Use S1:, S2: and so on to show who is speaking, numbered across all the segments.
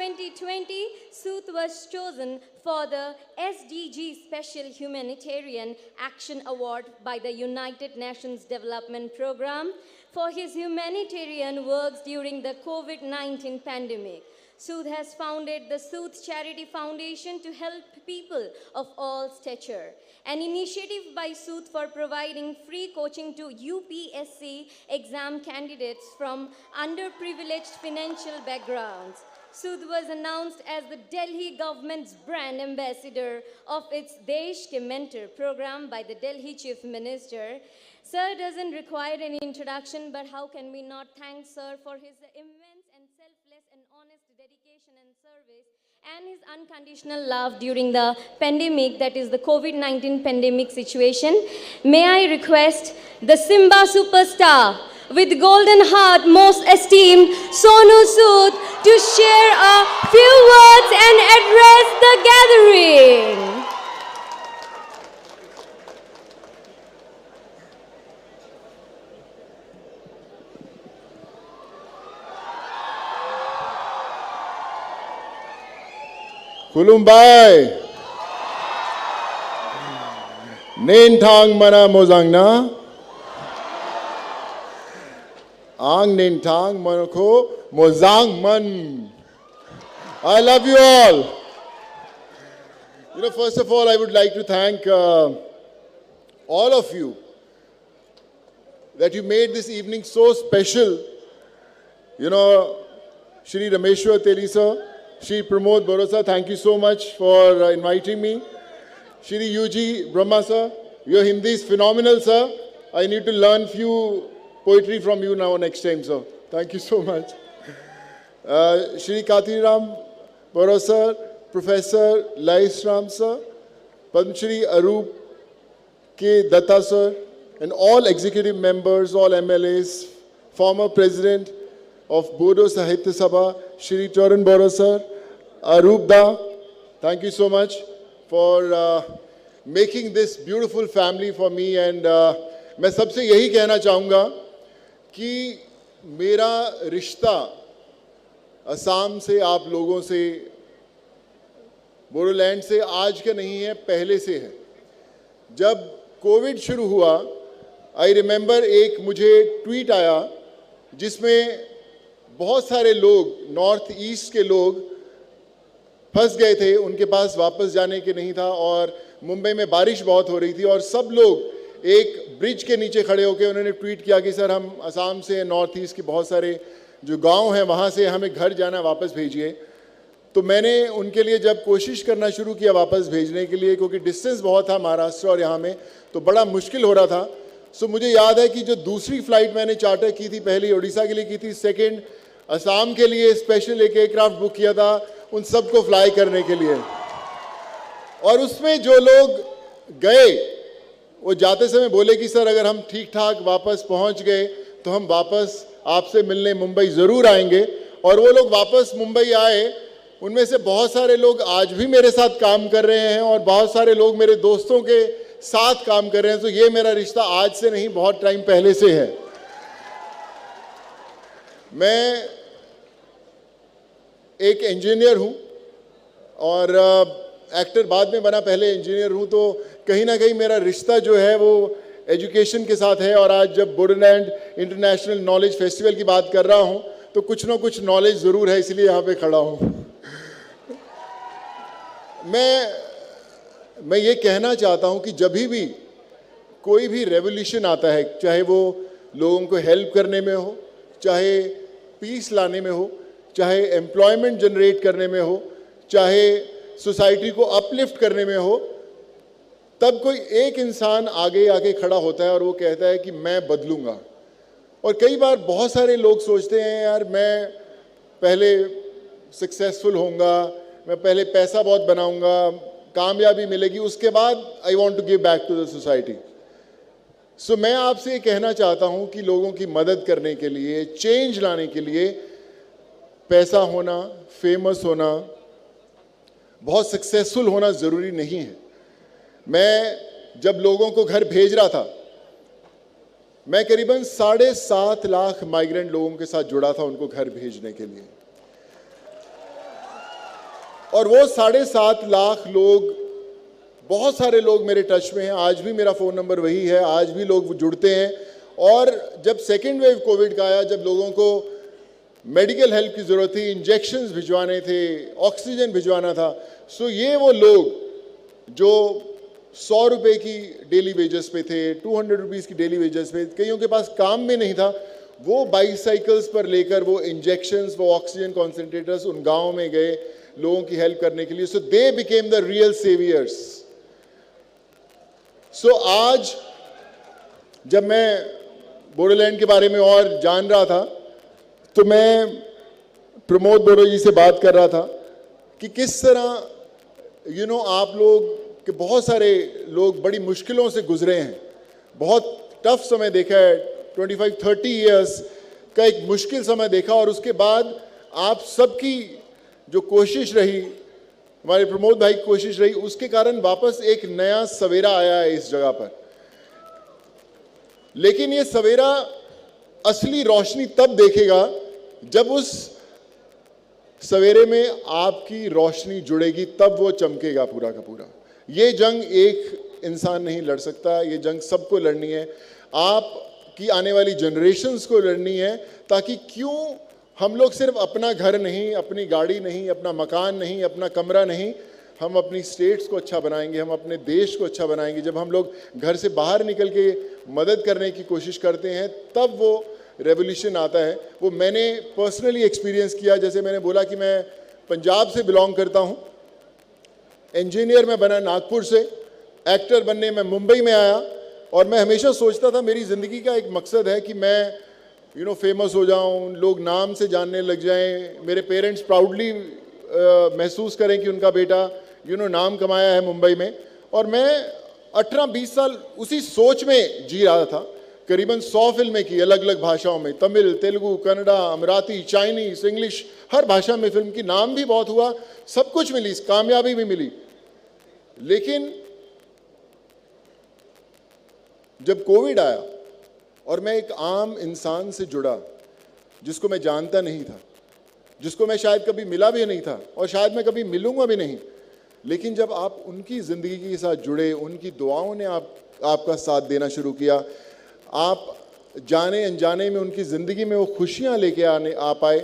S1: 2020, Sood was chosen for the SDG Special Humanitarian Action Award by the United Nations Development Programme for his humanitarian works during the COVID-19 pandemic. Sood has founded the Sood Charity Foundation to help people of all stature, an initiative by Sood for providing free coaching to UPSC exam candidates from underprivileged financial backgrounds. Sood was announced as the Delhi government's brand ambassador of its Desh Ke Mentor program by the Delhi Chief Minister. Sir doesn't require any introduction, but how can we not thank Sir for his immense and selfless and honest dedication and service and his unconditional love during the pandemic, that is the COVID-19 pandemic situation. May I request the Simba superstar with golden heart, most esteemed Sonu Sood, to share a few words and address the gathering.
S2: Kulumbai Nintang mana mozangna Ang Nintang manako mozang man. I love you all. First of all, I would like to thank all of you that you made this evening so special. Shri Rameshwar Teli sir, Shri Pramod Borosa, thank you so much for inviting me. Shri UG Brahma sir, your Hindi is phenomenal, sir. I need to learn few poetry from you now next time, sir. Thank you so much. Shri Katiram Borosa, Professor Laisram sir, Padma Shri Arup K. Datta sir, and all executive members, all MLAs, former President of Bodo Sahitya Sabha, Shri Charan Bora sir, Arup Da, thank you so much for making this beautiful family for me. And मैं सबसे यही कहना चाहूँगा कि मेरा रिश्ता असम से, आप लोगों से, बोडोलैंड से आज का नहीं है, पहले से है. जब कोविड शुरू हुआ, आई रिमेंबर एक मुझे ट्वीट आया जिसमें बहुत सारे लोग, नॉर्थ ईस्ट के लोग फंस गए थे, उनके पास वापस जाने के नहीं था और मुंबई में बारिश बहुत हो रही थी और सब लोग एक ब्रिज के नीचे खड़े होकर उन्होंने ट्वीट किया कि सर हम असम से, नॉर्थ ईस्ट के बहुत सारे जो गांव हैं वहाँ से हमें घर जाना, वापस भेजिए. तो मैंने उनके लिए जब कोशिश करना शुरू किया वापस भेजने के लिए, क्योंकि डिस्टेंस बहुत था महाराष्ट्र और यहाँ में, तो बड़ा मुश्किल हो रहा था. सो मुझे याद है कि जो दूसरी फ़्लाइट मैंने चार्टर की थी, पहली उड़ीसा के लिए की थी, सेकेंड असम के लिए स्पेशल एक एयरक्राफ्ट बुक किया था उन सबको फ्लाई करने के लिए. और उसमें जो लोग गए वो जाते समय बोले कि सर अगर हम ठीक ठाक वापस पहुंच गए तो हम वापस आपसे मिलने मुंबई ज़रूर आएंगे. और वो लोग वापस मुंबई आए. उनमें से बहुत सारे लोग आज भी मेरे साथ काम कर रहे हैं और बहुत सारे लोग मेरे दोस्तों के साथ काम कर रहे हैं. तो ये मेरा रिश्ता आज से नहीं, बहुत टाइम पहले से है. मैं एक इंजीनियर हूँ और एक्टर बाद में बना, पहले इंजीनियर हूँ. तो कहीं ना कहीं मेरा रिश्ता जो है वो एजुकेशन के साथ है. और आज जब बोडोलैंड इंटरनेशनल नॉलेज फेस्टिवल की बात कर रहा हूँ तो कुछ ना कुछ नॉलेज ज़रूर है, इसलिए यहाँ पे खड़ा हूँ. मैं ये कहना चाहता हूँ कि जब भी कोई भी रेवोल्यूशन आता है, चाहे वो लोगों को हेल्प करने में हो, चाहे पीस लाने में हो, चाहे एम्प्लॉयमेंट जनरेट करने में हो, चाहे सोसाइटी को अपलिफ्ट करने में हो, तब कोई एक इंसान आगे आके खड़ा होता है और वो कहता है कि मैं बदलूंगा. और कई बार बहुत सारे लोग सोचते हैं यार मैं पहले सक्सेसफुल होऊंगा, मैं पहले पैसा बहुत बनाऊंगा, कामयाबी मिलेगी, उसके बाद I want to give back to the society. So मैं आपसे ये कहना चाहता हूँ कि लोगों की मदद करने के लिए, चेंज लाने के लिए पैसा होना, फेमस होना, बहुत सक्सेसफुल होना ज़रूरी नहीं है. मैं जब लोगों को घर भेज रहा था, मैं करीबन 7.5 लाख माइग्रेंट लोगों के साथ जुड़ा था उनको घर भेजने के लिए. और वो 7.5 लाख लोग, बहुत सारे लोग मेरे टच में हैं, आज भी मेरा फ़ोन नंबर वही है, आज भी लोग जुड़ते हैं। और जब सेकेंड वेव कोविड का आया, जब लोगों को मेडिकल हेल्प की ज़रूरत थी, इंजेक्शन्स भिजवाने थे, ऑक्सीजन भिजवाना था, सो ये वो लोग जो 100 रुपये की डेली वेजेस पे थे, 200 रुपीज़ की डेली वेजेस पे, कईयों के पास काम भी नहीं था, वो बाईसाइकिल्स पर लेकर वो इंजेक्शन्स, वो ऑक्सीजन कॉन्सेंट्रेटर्स उन गाँव में गए लोगों की हेल्प करने के लिए। So they became the real saviours. So आज जब मैं बोडोलैंड के बारे में और जान रहा था, तो मैं प्रमोद बोडो जी से बात कर रहा था कि किस तरह आप लोग के बहुत सारे लोग बड़ी मुश्किलों से गुजरे हैं, बहुत टफ समय देखा है, 25-30 इयर्स का एक मुश्किल समय देखा, और उसके बाद आप सबकी जो कोशिश रही, हमारे प्रमोद भाई की कोशिश रही, उसके कारण वापस एक नया सवेरा आया है इस जगह पर। लेकिन ये सवेरा असली रोशनी तब देखेगा जब उस सवेरे में आपकी रोशनी जुड़ेगी, तब वो चमकेगा पूरा का पूरा। ये जंग एक इंसान नहीं लड़ सकता, ये जंग सबको लड़नी है, आपकी आने वाली जनरेशन्स को लड़नी है, ताकि क्यों हम लोग सिर्फ अपना घर नहीं, अपनी गाड़ी नहीं, अपना मकान नहीं, अपना कमरा नहीं, हम अपनी स्टेट्स को अच्छा बनाएंगे, हम अपने देश को अच्छा बनाएंगे। जब हम लोग घर से बाहर निकल के मदद करने की कोशिश करते हैं, तब वो रेवोल्यूशन आता है। वो मैंने पर्सनली एक्सपीरियंस किया। जैसे मैंने बोला कि मैं पंजाब से बिलोंग करता हूँ, इंजीनियर मैं बना नागपुर से, एक्टर बनने मैं मुंबई में आया, और मैं हमेशा सोचता था मेरी ज़िंदगी का एक मकसद है कि मैं फेमस हो जाऊं, लोग नाम से जानने लग जाएं, मेरे पेरेंट्स प्राउडली महसूस करें कि उनका बेटा नाम कमाया है मुंबई में। और मैं 18-20 साल उसी सोच में जी रहा था। करीबन 100 फिल्में की अलग अलग भाषाओं में, तमिल, तेलुगु, कन्नड़ा, अमराती, चाइनीज, इंग्लिश, हर भाषा में फिल्म की, नाम भी बहुत हुआ, सब कुछ मिली, कामयाबी भी मिली। लेकिन जब कोविड आया और मैं एक आम इंसान से जुड़ा जिसको मैं जानता नहीं था, जिसको मैं शायद कभी मिला भी नहीं था और शायद मैं कभी मिलूंगा भी नहीं, लेकिन जब आप उनकी ज़िंदगी के साथ जुड़े, उनकी दुआओं ने आपका साथ देना शुरू किया, आप जाने अनजाने में उनकी ज़िंदगी में वो खुशियाँ लेके आ पाए,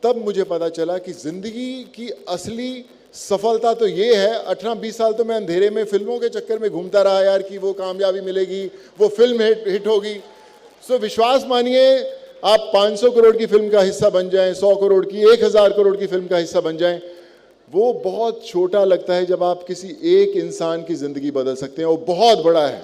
S2: तब मुझे पता चला कि ज़िंदगी की असली सफलता तो ये है। 18-20 साल तो मैं अंधेरे में फिल्मों के चक्कर में घूमता रहा यार, कि वो कामयाबी मिलेगी, वो फिल्म हिट होगी। सो विश्वास मानिए, आप 500 करोड़ की फिल्म का हिस्सा बन जाएं, 100 करोड़ की, 1000 करोड़ की फिल्म का हिस्सा बन जाएं, वो बहुत छोटा लगता है जब आप किसी एक इंसान की ज़िंदगी बदल सकते हैं। वो बहुत बड़ा है।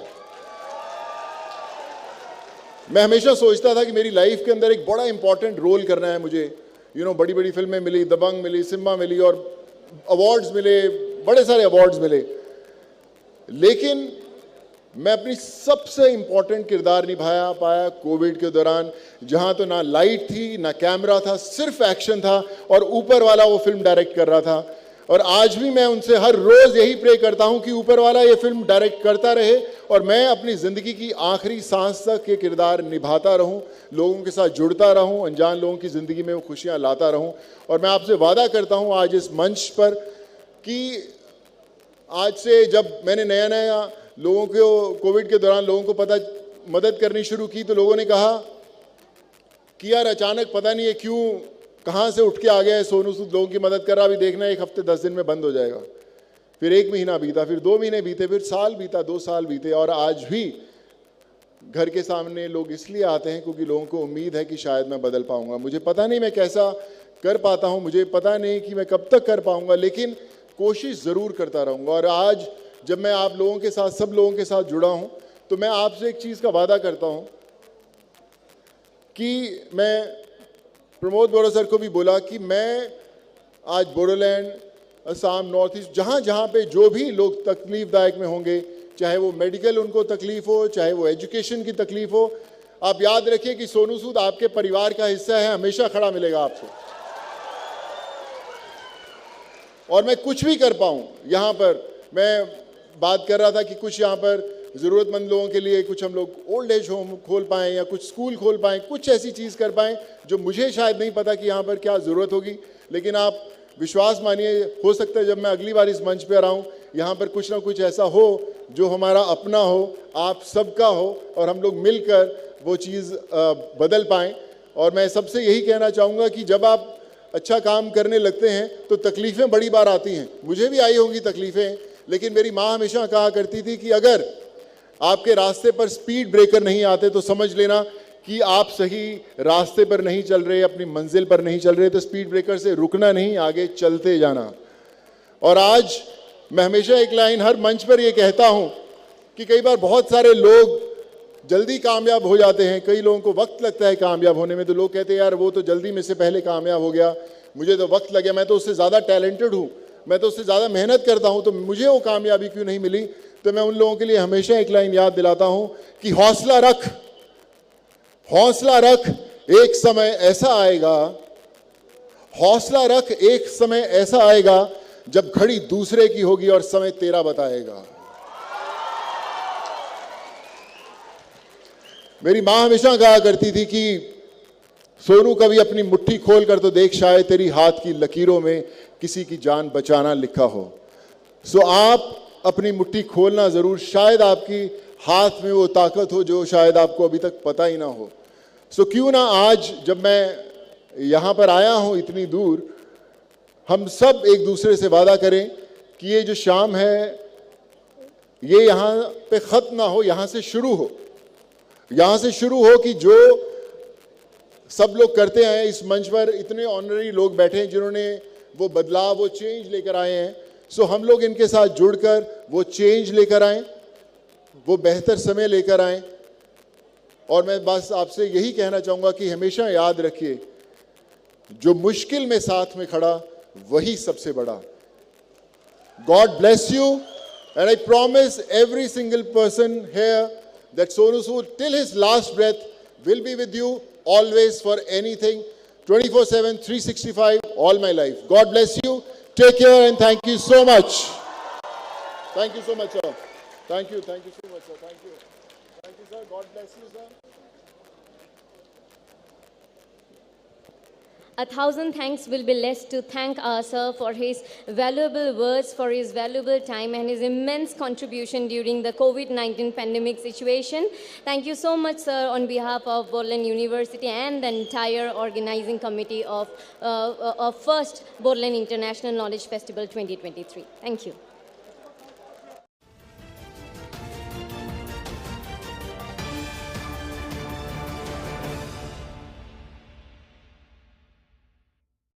S2: मैं हमेशा सोचता था कि मेरी लाइफ के अंदर एक बड़ा इंपॉर्टेंट रोल करना है मुझे। बड़ी बड़ी फिल्में मिली, दबंग मिली, सिम्बा मिली, और अवार्ड्स मिले, बड़े सारे अवार्ड्स मिले, लेकिन मैं अपनी सबसे इंपॉर्टेंट किरदार निभाया पाया कोविड के दौरान, जहां तो ना लाइट थी, ना कैमरा था, सिर्फ एक्शन था, और ऊपर वाला वो फिल्म डायरेक्ट कर रहा था। और आज भी मैं उनसे हर रोज यही प्रे करता हूं कि ऊपर वाला ये फिल्म डायरेक्ट करता रहे और मैं अपनी ज़िंदगी की आखिरी सांस तक ये किरदार निभाता रहूं, लोगों के साथ जुड़ता रहूं, अनजान लोगों की ज़िंदगी में वो खुशियां लाता रहूं। और मैं आपसे वादा करता हूं आज इस मंच पर कि आज से, जब मैंने नया नया लोगों को कोविड के दौरान लोगों को मदद करनी शुरू की, तो लोगों ने कहा कि यार अचानक पता नहीं है क्यों, कहाँ से उठ के आ गया है सोनू सूद, लोगों की मदद कर रहा, अभी देखना 1 हफ्ते 10 दिन में बंद हो जाएगा। फिर 1 महीना बीता, फिर 2 महीने बीते, फिर साल बीता, 2 साल बीते, और आज भी घर के सामने लोग इसलिए आते हैं क्योंकि लोगों को उम्मीद है कि शायद मैं बदल पाऊंगा। मुझे पता नहीं मैं कैसा कर पाता हूँ, मुझे पता नहीं कि मैं कब तक कर पाऊंगा, लेकिन कोशिश ज़रूर करता रहूँगा। और आज जब मैं आप लोगों के साथ, सब लोगों के साथ जुड़ा हूँ, तो मैं आपसे एक चीज़ का वादा करता हूँ कि मैं प्रमोद बोडो सर को भी बोला कि मैं आज बोडोलैंड, असम, नॉर्थ ईस्ट, जहाँ जहाँ पे जो भी लोग तकलीफदायक में होंगे, चाहे वो मेडिकल उनको तकलीफ हो, चाहे वो एजुकेशन की तकलीफ हो, आप याद रखिए कि सोनू सूद आपके परिवार का हिस्सा है, हमेशा खड़ा मिलेगा आपको। और मैं कुछ भी कर पाऊँ यहाँ पर, मैं बात कर रहा था कि कुछ यहाँ पर ज़रूरतमंद लोगों के लिए कुछ हम लोग ओल्ड एज होम खोल पाएँ या कुछ स्कूल खोल पाएँ, कुछ ऐसी चीज़ कर पाएँ जो मुझे शायद नहीं पता कि यहाँ पर क्या ज़रूरत होगी, लेकिन आप विश्वास मानिए, हो सकता है जब मैं अगली बार इस मंच पे आ रहा हूँ, यहाँ पर कुछ ना कुछ ऐसा हो जो हमारा अपना हो, आप सबका हो, और हम लोग मिलकर वो चीज़ बदल पाएँ। और मैं सबसे यही कहना चाहूँगा कि जब आप अच्छा काम करने लगते हैं तो तकलीफ़ें बड़ी बार आती हैं, मुझे भी आई होंगी तकलीफ़ें, लेकिन मेरी माँ हमेशा कहा करती थी कि अगर आपके रास्ते पर स्पीड ब्रेकर नहीं आते तो समझ लेना कि आप सही रास्ते पर नहीं चल रहे, अपनी मंजिल पर नहीं चल रहे। तो स्पीड ब्रेकर से रुकना नहीं, आगे चलते जाना। और आज मैं हमेशा एक लाइन हर मंच पर ये कहता हूँ कि कई बार बहुत सारे लोग जल्दी कामयाब हो जाते हैं, कई लोगों को वक्त लगता है कामयाब होने में। तो लोग कहते हैं यार वो तो जल्दी में से पहले कामयाब हो गया, मुझे तो वक्त लगे, मैं तो उससे ज़्यादा टैलेंटेड हूँ, मैं तो उससे ज़्यादा मेहनत करता हूँ, तो मुझे वो कामयाबी क्यों नहीं मिली। तो मैं उन लोगों के लिए हमेशा एक लाइन याद दिलाता हूँ कि हौसला रख, हौसला रख, एक समय ऐसा आएगा, हौसला रख, एक समय ऐसा आएगा जब घड़ी दूसरे की होगी और समय तेरा बताएगा। मेरी माँ हमेशा कहा करती थी कि सोनू कभी अपनी मुट्ठी खोल कर तो देख, शायद तेरी हाथ की लकीरों में किसी की जान बचाना लिखा हो। सो आप अपनी मुट्ठी खोलना ज़रूर, शायद आपकी हाथ में वो ताकत हो जो शायद आपको अभी तक पता ही ना हो। सो क्यों ना आज जब मैं यहाँ पर आया हूँ इतनी दूर, हम सब एक दूसरे से वादा करें कि ये जो शाम है ये यहाँ पे ख़त्म ना हो, यहाँ से शुरू हो, यहाँ से शुरू हो कि जो सब लोग करते हैं, इस मंच पर इतने ऑनररी लोग बैठे हैं जिन्होंने वो बदलाव, वो चेंज लेकर आए हैं। सो हम लोग इनके साथ जुड़कर वो चेंज लेकर आएं, वो बेहतर समय लेकर आएं। और मैं बस आपसे यही कहना चाहूँगा कि हमेशा याद रखिए, जो मुश्किल में साथ में खड़ा वही सबसे बड़ा। God bless you, and I promise every single person here that Sonu Sood till his last breath will be with you always for anything, 24/7, 365, all my life. God bless you. Take care and thank you so much. Thank you so much, sir. Thank you so much, sir. Thank you, sir. God bless you, sir.
S1: 1,000 thanks will be less to thank our sir for his valuable words, for his valuable time and his immense contribution during the COVID-19 pandemic situation. Thank you so much, sir, on behalf of Borland University and the entire organizing committee of First Borland International Knowledge Festival 2023. Thank you.